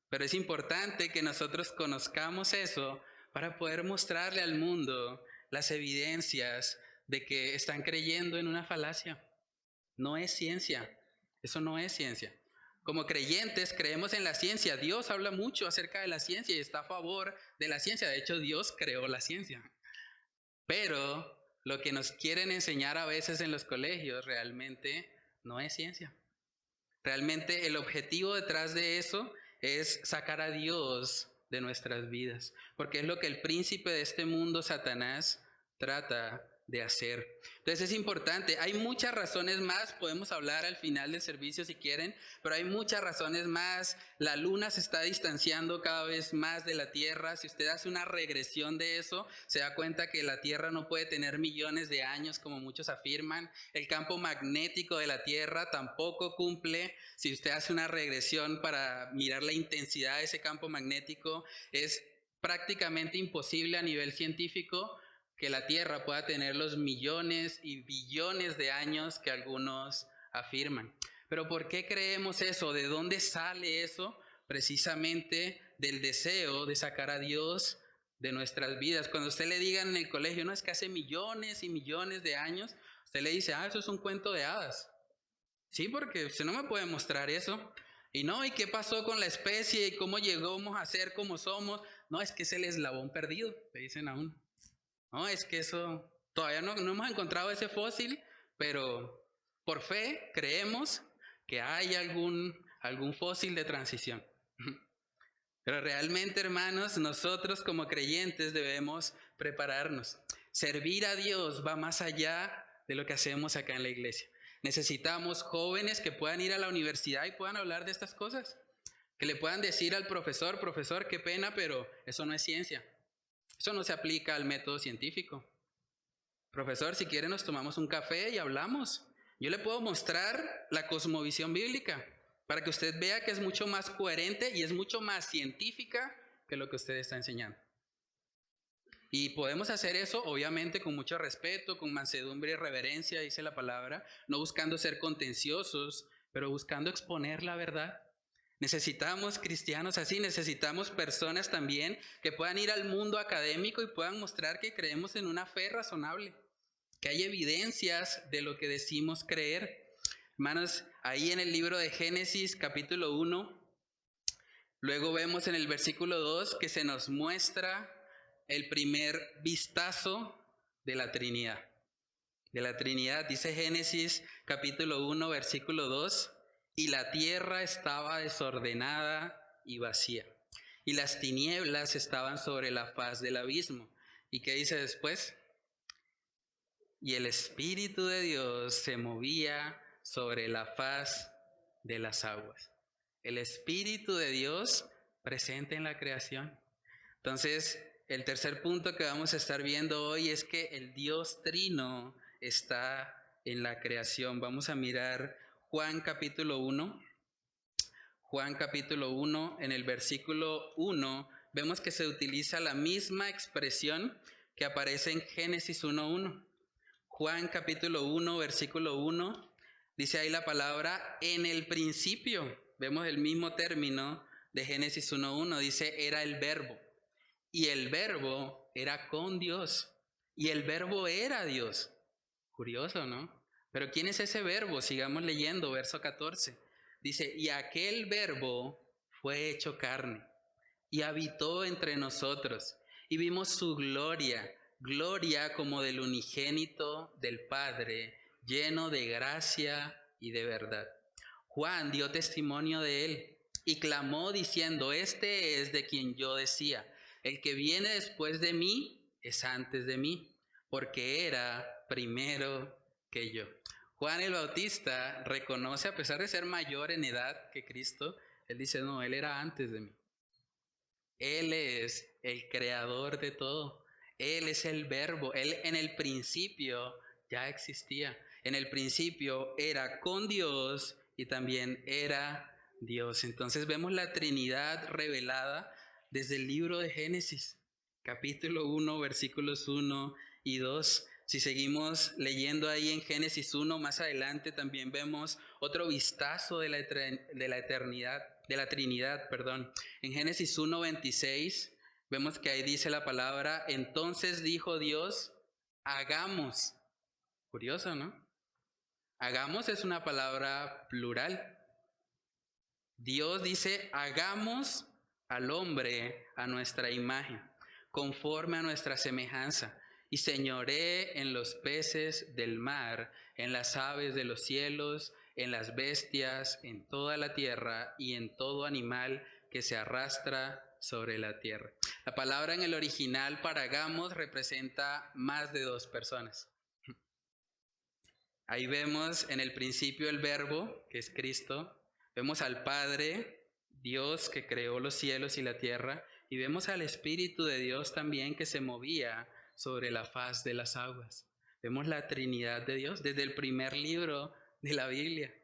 pero es importante que nosotros conozcamos eso para poder mostrarle al mundo las evidencias de que están creyendo en una falacia. No es ciencia, eso no es ciencia. Como creyentes creemos en la ciencia, Dios habla mucho acerca de la ciencia y está a favor de la ciencia, de hecho Dios creó la ciencia. Pero lo que nos quieren enseñar a veces en los colegios realmente no es ciencia. Realmente el objetivo detrás de eso es sacar a Dios de nuestras vidas, porque es lo que el príncipe de este mundo, Satanás, trata de hacer. Entonces es importante, hay muchas razones más, podemos hablar al final del servicio si quieren, pero hay muchas razones más. La luna se está distanciando cada vez más de la Tierra. Si usted hace una regresión de eso, se da cuenta que la Tierra no puede tener millones de años como muchos afirman. El campo magnético de la Tierra tampoco cumple. Si usted hace una regresión para mirar la intensidad de ese campo magnético, es prácticamente imposible a nivel científico que la Tierra pueda tener los millones y billones de años que algunos afirman. Pero ¿por qué creemos eso? ¿De dónde sale eso? Precisamente del deseo de sacar a Dios de nuestras vidas. Cuando usted le diga en el colegio, no, es que hace millones y millones de años, usted le dice, eso es un cuento de hadas. Sí, porque usted no me puede mostrar eso. Y no, ¿y qué pasó con la especie? ¿Y cómo llegamos a ser como somos? No, es que es el eslabón perdido, le dicen a uno. No, es que eso, todavía no hemos encontrado ese fósil, pero por fe creemos que hay algún fósil de transición. Pero realmente, hermanos, nosotros como creyentes debemos prepararnos. Servir a Dios va más allá de lo que hacemos acá en la iglesia. Necesitamos jóvenes que puedan ir a la universidad y puedan hablar de estas cosas. Que le puedan decir al profesor, qué pena, pero eso no es ciencia. Eso no se aplica al método científico. Profesor, si quiere nos tomamos un café y hablamos. Yo le puedo mostrar la cosmovisión bíblica para que usted vea que es mucho más coherente y es mucho más científica que lo que usted está enseñando. Y podemos hacer eso, obviamente, con mucho respeto, con mansedumbre y reverencia, dice la palabra, no buscando ser contenciosos, pero buscando exponer la verdad. Necesitamos cristianos así, necesitamos personas también que puedan ir al mundo académico y puedan mostrar que creemos en una fe razonable, que hay evidencias de lo que decimos creer. Hermanos, ahí en el libro de Génesis, capítulo 1, luego vemos en el versículo 2 que se nos muestra el primer vistazo de la Trinidad. De la Trinidad, dice Génesis capítulo 1, versículo 2, y la tierra estaba desordenada y vacía, y las tinieblas estaban sobre la faz del abismo. ¿Y qué dice después? Y el Espíritu de Dios se movía sobre la faz de las aguas. El Espíritu de Dios presente en la creación. Entonces, el tercer punto que vamos a estar viendo hoy es que el Dios Trino está en la creación. Vamos a mirar Juan capítulo 1. Juan capítulo 1, en el versículo 1, vemos que se utiliza la misma expresión que aparece en Génesis 1:1. Juan capítulo 1, versículo 1, dice ahí la palabra en el principio. Vemos el mismo término de Génesis 1:1, dice era el verbo. Y el verbo era con Dios. Y el verbo era Dios. Curioso, ¿no? Pero ¿quién es ese verbo? Sigamos leyendo, verso 14. Dice, y aquel verbo fue hecho carne y habitó entre nosotros. Y vimos su gloria, gloria como del unigénito del Padre, lleno de gracia y de verdad. Juan dio testimonio de él y clamó diciendo, este es de quien yo decía, el que viene después de mí es antes de mí, porque era primero que yo. Juan el Bautista reconoce, a pesar de ser mayor en edad que Cristo, él dice, no, él era antes de mí. Él es el creador de todo. Él es el verbo. Él en el principio ya existía. En el principio era con Dios y también era Dios. Entonces vemos la Trinidad revelada desde el libro de Génesis, capítulo 1, versículos 1 y 2. Si seguimos leyendo ahí en Génesis 1, más adelante también vemos otro vistazo de la eternidad, de la Trinidad, perdón. En Génesis 1:26 vemos que ahí dice la palabra, entonces dijo Dios, hagamos. Curioso, ¿no? Hagamos es una palabra plural. Dios dice, hagamos al hombre a nuestra imagen, conforme a nuestra semejanza, y señoree en los peces del mar, en las aves de los cielos, en las bestias, en toda la tierra y en todo animal que se arrastra sobre la tierra. La palabra en el original para hagamos representa más de dos personas. Ahí vemos en el principio el verbo, que es Cristo. Vemos al Padre, Dios que creó los cielos y la tierra. Y vemos al Espíritu de Dios también que se movía sobre la faz de las aguas. Vemos la Trinidad de Dios desde el primer libro de la Biblia.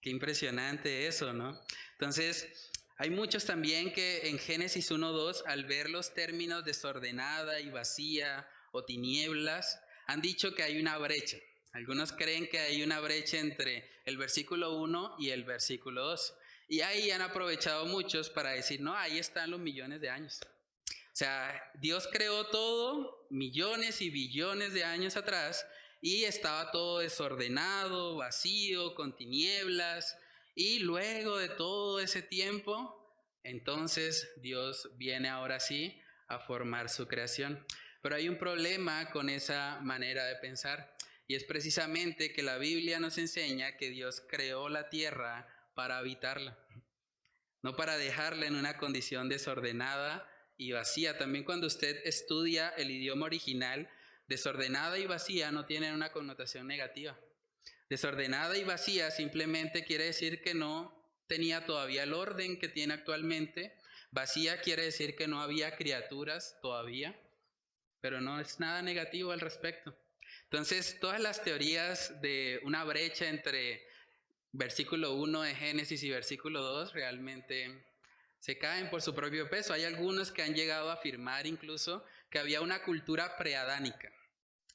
Qué impresionante eso, ¿no? Entonces, hay muchos también que en Génesis 1:2, al ver los términos desordenada y vacía o tinieblas, han dicho que hay una brecha. Algunos creen que hay una brecha entre el versículo 1 y el versículo 2. Y ahí han aprovechado muchos para decir, no, ahí están los millones de años. O sea, Dios creó todo millones y billones de años atrás y estaba todo desordenado, vacío, con tinieblas. Y luego de todo ese tiempo, entonces Dios viene ahora sí a formar su creación. Pero hay un problema con esa manera de pensar. Y es precisamente que la Biblia nos enseña que Dios creó la tierra para habitarla, no para dejarla en una condición desordenada y vacía. También cuando usted estudia el idioma original, desordenada y vacía no tienen una connotación negativa. Desordenada y vacía simplemente quiere decir que no tenía todavía el orden que tiene actualmente. Vacía quiere decir que no había criaturas todavía. pero no es nada negativo al respecto. Entonces, todas las teorías de una brecha entre versículo 1 de Génesis y versículo 2 realmente se caen por su propio peso. Hay algunos que han llegado a afirmar incluso que había una cultura preadánica,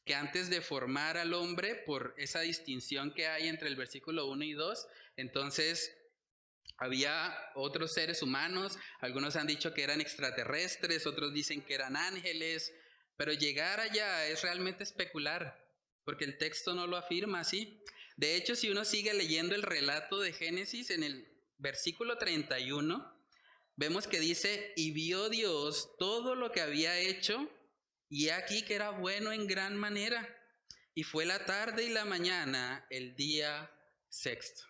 que antes de formar al hombre, por esa distinción que hay entre el versículo 1 y 2, entonces había otros seres humanos. Algunos han dicho que eran extraterrestres, otros dicen que eran ángeles, pero llegar allá es realmente especular, porque el texto no lo afirma así. De hecho, si uno sigue leyendo el relato de Génesis, en el versículo 31, vemos que dice, y vio Dios todo lo que había hecho, y aquí que era bueno en gran manera. Y fue la tarde y la mañana el día sexto.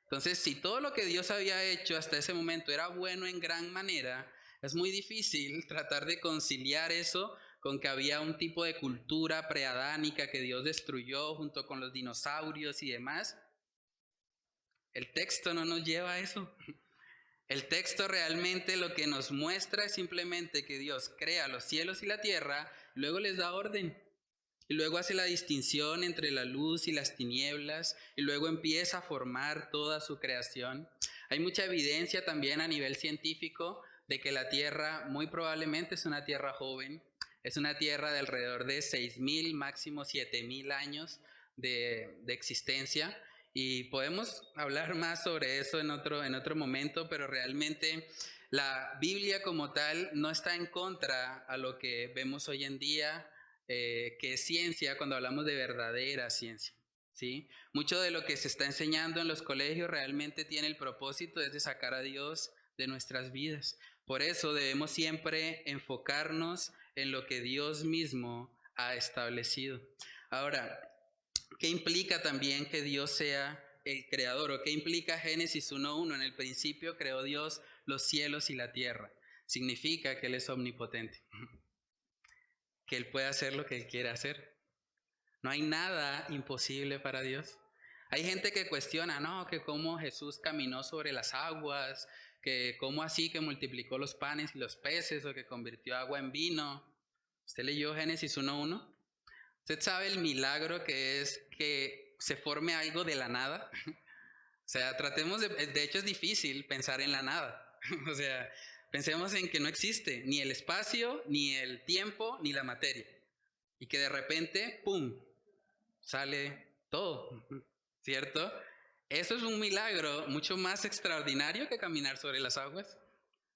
Entonces, si todo lo que Dios había hecho hasta ese momento era bueno en gran manera, es muy difícil tratar de conciliar eso con que había un tipo de cultura preadánica que Dios destruyó junto con los dinosaurios y demás. El texto no nos lleva a eso. El texto realmente lo que nos muestra es simplemente que Dios crea los cielos y la tierra, luego les da orden. Y luego hace la distinción entre la luz y las tinieblas, y luego empieza a formar toda su creación. Hay mucha evidencia también a nivel científico de que la Tierra muy probablemente es una Tierra joven, es una Tierra de alrededor de 6.000, máximo 7.000 años de existencia. Y podemos hablar más sobre eso en otro momento, pero realmente la Biblia como tal no está en contra a lo que vemos hoy en día, que es ciencia cuando hablamos de verdadera ciencia, ¿sí? Mucho de lo que se está enseñando en los colegios realmente tiene el propósito de sacar a Dios de nuestras vidas. Por eso debemos siempre enfocarnos en lo que Dios mismo ha establecido. Ahora, ¿qué implica también que Dios sea el creador? ¿O qué implica Génesis 1:1? En el principio creó Dios los cielos y la tierra. Significa que Él es omnipotente, que Él puede hacer lo que Él quiere hacer. No hay nada imposible para Dios. Hay gente que cuestiona, no, que cómo Jesús caminó sobre las aguas, que cómo así que multiplicó los panes y los peces, o que convirtió agua en vino. ¿Usted leyó Génesis 1:1? ¿Usted sabe el milagro que es que se forme algo de la nada? O sea, de hecho es difícil pensar en la nada. O sea, pensemos en que no existe ni el espacio, ni el tiempo, ni la materia. Y que de repente, ¡pum!, sale todo, ¿cierto? Eso es un milagro mucho más extraordinario que caminar sobre las aguas,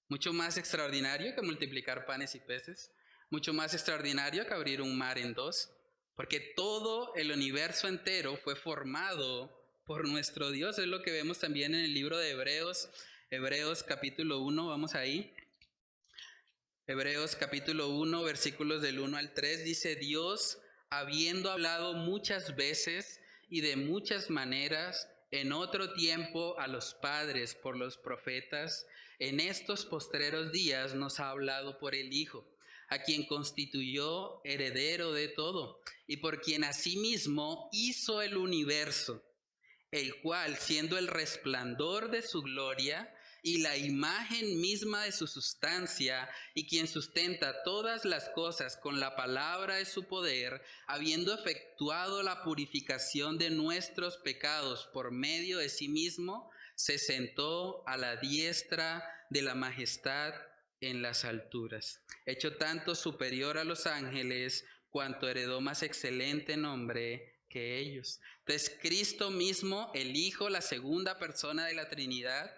mucho más extraordinario que multiplicar panes y peces, mucho más extraordinario que abrir un mar en dos, porque todo el universo entero fue formado por nuestro Dios. Es lo que vemos también en el libro de Hebreos, Hebreos capítulo 1, vamos ahí. Hebreos capítulo 1, versículos del 1 al 3, dice: Dios, habiendo hablado muchas veces y de muchas maneras en otro tiempo a los padres por los profetas, en estos postreros días nos ha hablado por el Hijo, a quien constituyó heredero de todo, y por quien asimismo hizo el universo, el cual, siendo el resplandor de su gloria y la imagen misma de su sustancia, y quien sustenta todas las cosas con la palabra de su poder, habiendo efectuado la purificación de nuestros pecados por medio de sí mismo, se sentó a la diestra de la majestad en las alturas, hecho tanto superior a los ángeles, cuanto heredó más excelente nombre que ellos. Entonces, Cristo mismo, el Hijo, la segunda persona de la Trinidad,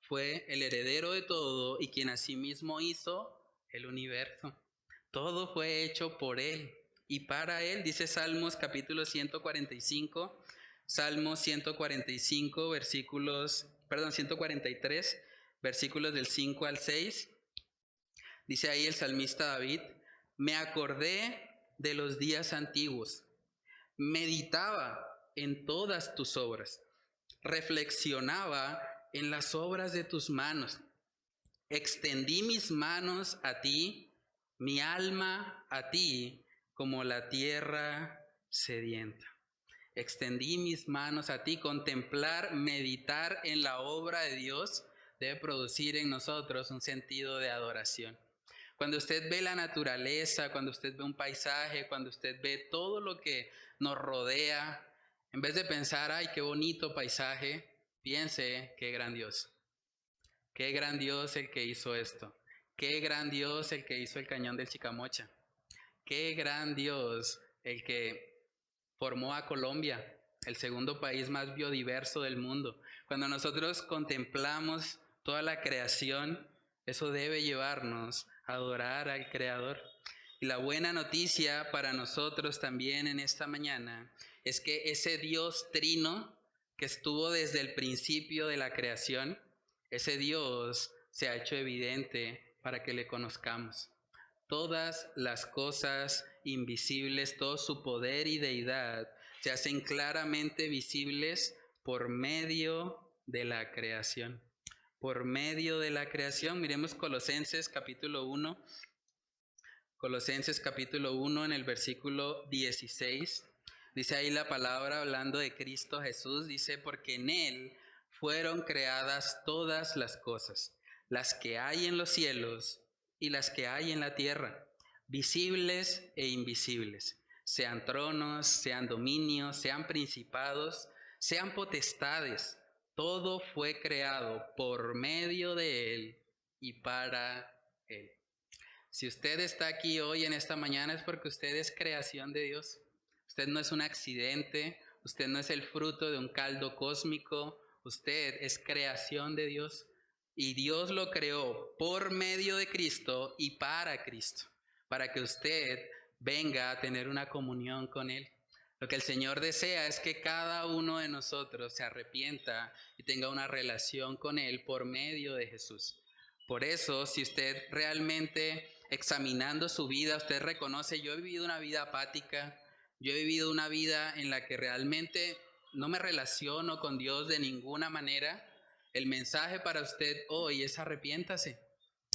fue el heredero de todo y quien asimismo hizo el universo. Todo fue hecho por Él y para Él, dice Salmos capítulo 145, Salmos 145, 143, versículos del 5 al 6. Dice ahí el salmista David: me acordé de los días antiguos, meditaba en todas tus obras, reflexionaba en las obras de tus manos. Extendí mis manos a ti, mi alma a ti, como la tierra sedienta. Extendí mis manos a ti. Contemplar, meditar en la obra de Dios debe producir en nosotros un sentido de adoración. Cuando usted ve la naturaleza, cuando usted ve un paisaje, cuando usted ve todo lo que nos rodea, en vez de pensar, ay, qué bonito paisaje, piense, qué gran Dios. Qué gran Dios el que hizo esto. Qué gran Dios el que hizo el cañón del Chicamocha. Qué gran Dios el que formó a Colombia, el segundo país más biodiverso del mundo. Cuando nosotros contemplamos toda la creación, eso debe llevarnos a adorar al Creador. Y la buena noticia para nosotros también en esta mañana es que ese Dios trino que estuvo desde el principio de la creación, ese Dios se ha hecho evidente para que le conozcamos. Todas las cosas invisibles, todo su poder y deidad se hacen claramente visibles por medio de la creación. Por medio de la creación, miremos Colosenses capítulo 1. Colosenses capítulo 1 en el versículo 16. Dice ahí la palabra hablando de Cristo Jesús, dice, porque en Él fueron creadas todas las cosas, las que hay en los cielos y las que hay en la tierra, visibles e invisibles, sean tronos, sean dominios, sean principados, sean potestades, todo fue creado por medio de Él y para Él. Si usted está aquí hoy en esta mañana es porque usted es creación de Dios. Usted no es un accidente, usted no es el fruto de un caldo cósmico, usted es creación de Dios. Y Dios lo creó por medio de Cristo y para Cristo, para que usted venga a tener una comunión con Él. Lo que el Señor desea es que cada uno de nosotros se arrepienta y tenga una relación con Él por medio de Jesús. Por eso, si usted realmente examinando su vida, usted reconoce, yo he vivido una vida apática, yo he vivido una vida en la que realmente no me relaciono con Dios de ninguna manera, el mensaje para usted hoy es arrepiéntase.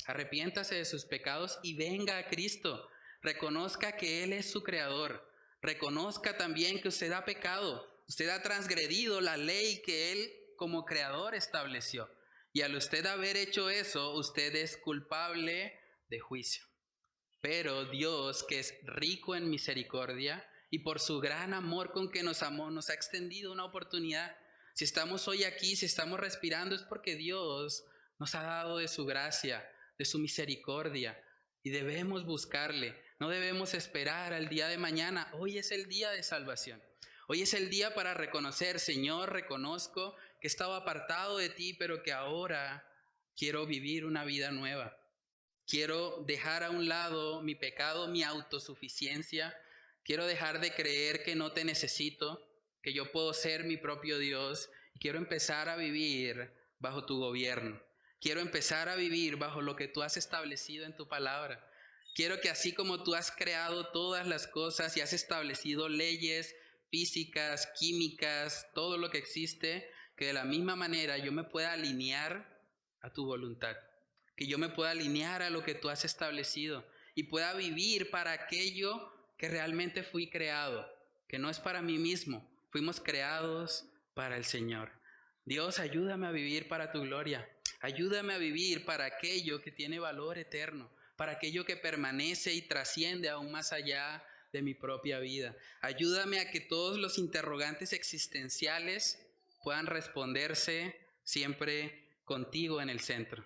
Arrepiéntase de sus pecados y venga a Cristo. Reconozca que Él es su creador. Reconozca también que usted ha pecado. Usted ha transgredido la ley que Él como creador estableció. Y al usted haber hecho eso, usted es culpable de juicio. Pero Dios, que es rico en misericordia y por su gran amor con que nos amó, nos ha extendido una oportunidad. Si estamos hoy aquí, si estamos respirando, es porque Dios nos ha dado de su gracia, de su misericordia, y debemos buscarle. No debemos esperar al día de mañana. Hoy es el día de salvación. Hoy es el día para reconocer, Señor, reconozco que estaba apartado de ti, pero que ahora quiero vivir una vida nueva. Quiero dejar a un lado mi pecado, mi autosuficiencia. Quiero dejar de creer que no te necesito, que yo puedo ser mi propio Dios. Y quiero empezar a vivir bajo tu gobierno. Quiero empezar a vivir bajo lo que tú has establecido en tu palabra. Quiero que así como tú has creado todas las cosas y has establecido leyes físicas, químicas, todo lo que existe, que de la misma manera yo me pueda alinear a tu voluntad. Que yo me pueda alinear a lo que tú has establecido y pueda vivir para aquello que realmente fui creado, que no es para mí mismo, fuimos creados para el Señor. Dios, ayúdame a vivir para tu gloria, ayúdame a vivir para aquello que tiene valor eterno, para aquello que permanece y trasciende aún más allá de mi propia vida. Ayúdame a que todos los interrogantes existenciales puedan responderse siempre contigo en el centro.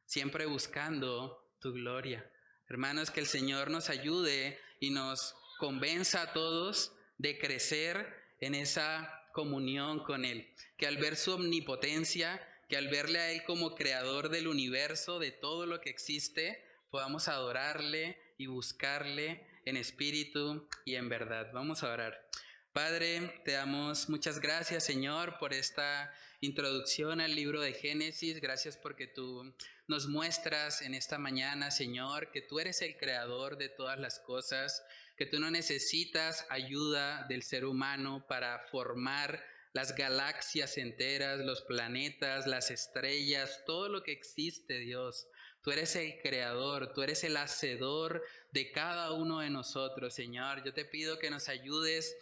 Siempre buscando tu gloria. Hermanos, que el Señor nos ayude y nos convenza a todos de crecer en esa comunión con Él. Que al ver su omnipotencia, que al verle a Él como creador del universo, de todo lo que existe, podamos adorarle y buscarle en espíritu y en verdad. Vamos a orar. Padre, te damos muchas gracias, Señor, por esta introducción al libro de Génesis. Gracias porque tú nos muestras en esta mañana, Señor, que tú eres el creador de todas las cosas, que tú no necesitas ayuda del ser humano para formar las galaxias enteras, los planetas, las estrellas, todo lo que existe, Dios. Tú eres el creador, tú eres el hacedor de cada uno de nosotros, Señor. Yo te pido que nos ayudes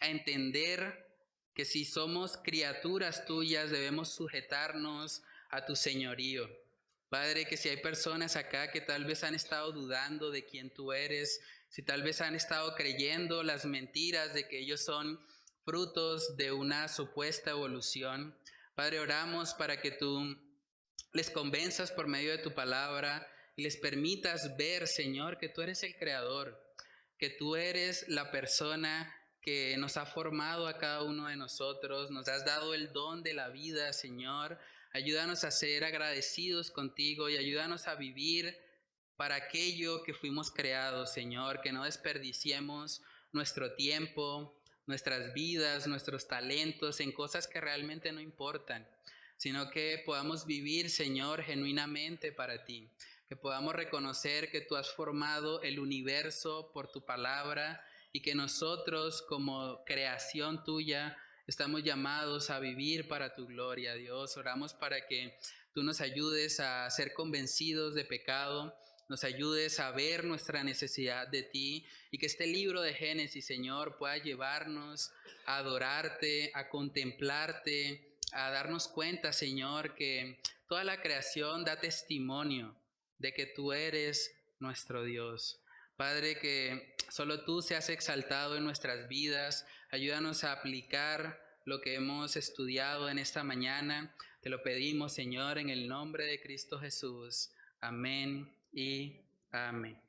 a entender que si somos criaturas tuyas debemos sujetarnos a tu señorío. Padre, que si hay personas acá que tal vez han estado dudando de quién tú eres, si tal vez han estado creyendo las mentiras de que ellos son frutos de una supuesta evolución, Padre, oramos para que tú les convenzas por medio de tu palabra y les permitas ver, Señor, que tú eres el creador, que tú eres la persona que nos ha formado a cada uno de nosotros, nos has dado el don de la vida, Señor. Ayúdanos a ser agradecidos contigo y ayúdanos a vivir para aquello que fuimos creados, Señor, que no desperdiciemos nuestro tiempo, nuestras vidas, nuestros talentos en cosas que realmente no importan, sino que podamos vivir, Señor, genuinamente para ti, que podamos reconocer que tú has formado el universo por tu palabra y que nosotros como creación tuya estamos llamados a vivir para tu gloria, Dios. Oramos para que tú nos ayudes a ser convencidos de pecado, nos ayudes a ver nuestra necesidad de ti y que este libro de Génesis, Señor, pueda llevarnos a adorarte, a contemplarte, a darnos cuenta, Señor, que toda la creación da testimonio de que tú eres nuestro Dios. Padre, que solo tú seas exaltado en nuestras vidas. Ayúdanos a aplicar lo que hemos estudiado en esta mañana. Te lo pedimos, Señor, en el nombre de Cristo Jesús. Amén y amén.